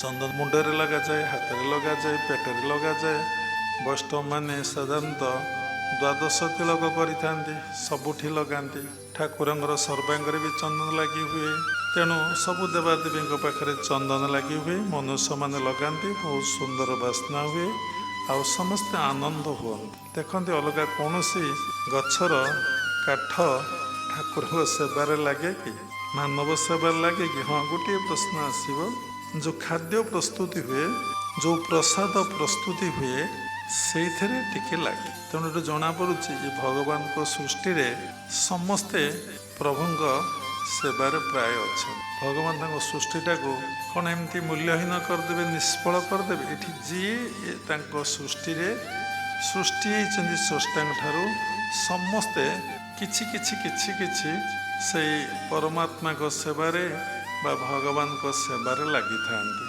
ଚନ୍ଦନ ମୁଣ୍ଡରେ ଲଗାଯାଏ, ହାତରେ ଲଗାଯାଏ, ପେଟରେ ଲଗାଯାଏ। ବୈଷ୍ଣବମାନେ ସାଧାରଣତଃ ଦ୍ୱାଦଶ ତିଳକ କରିଥାନ୍ତି, ସବୁଠି ଲଗାନ୍ତି। ଠାକୁରଙ୍କର ସର୍ବାଙ୍ଗରେ ବି ଚନ୍ଦନ ଲାଗି ହୁଏ। ତେଣୁ ସବୁ ଦେବାଦେବୀଙ୍କ ପାଖରେ ଚନ୍ଦନ ଲାଗି ହୁଏ। ମନୁଷ୍ୟମାନେ ଲଗାନ୍ତି, ବହୁତ ସୁନ୍ଦର ବାସ୍ନା ହୁଏ, ଆଉ ସମସ୍ତେ ଆନନ୍ଦ ହୁଅନ୍ତି। ଦେଖନ୍ତି ଅଲଗା କୌଣସି ଗଛର କାଠ ଠାକୁରଙ୍କ ସେବାରେ ଲାଗେ କି, ମାନବ ସେବାରେ ଲାଗେ କି? ହଁ, ଗୋଟିଏ ପ୍ରଶ୍ନ ଆସିବ। ଯେଉଁ ଖାଦ୍ୟ ପ୍ରସ୍ତୁତି ହୁଏ, ଯେଉଁ ପ୍ରସାଦ ପ୍ରସ୍ତୁତି ହୁଏ, ସେଇଥିରେ ଟିକେ ଲାଗେ। ତେଣୁ ଏଠୁ ଜଣାପଡ଼ୁଛି ଯେ ଭଗବାନଙ୍କ ସୃଷ୍ଟିରେ ସମସ୍ତେ ପ୍ରଭୁଙ୍କ ସେବାରେ ପ୍ରାୟ ଅଛନ୍ତି। ଭଗବାନ ତାଙ୍କ ସୃଷ୍ଟିଟାକୁ କ'ଣ ଏମିତି ମୂଲ୍ୟହୀନ କରିଦେବେ, ନିଷ୍ଫଳ କରିଦେବେ? ଏଠି ଯିଏ ତାଙ୍କ ସୃଷ୍ଟିରେ ସୃଷ୍ଟି ହେଇଛନ୍ତି ସ୍ରଷ୍ଟାଙ୍କ ଠାରୁ, ସମସ୍ତେ କିଛି କିଛି କିଛି କିଛି ସେଇ ପରମାତ୍ମାଙ୍କ ସେବାରେ ବା ଭଗବାନଙ୍କ ସେବାରେ ଲାଗିଥାନ୍ତି।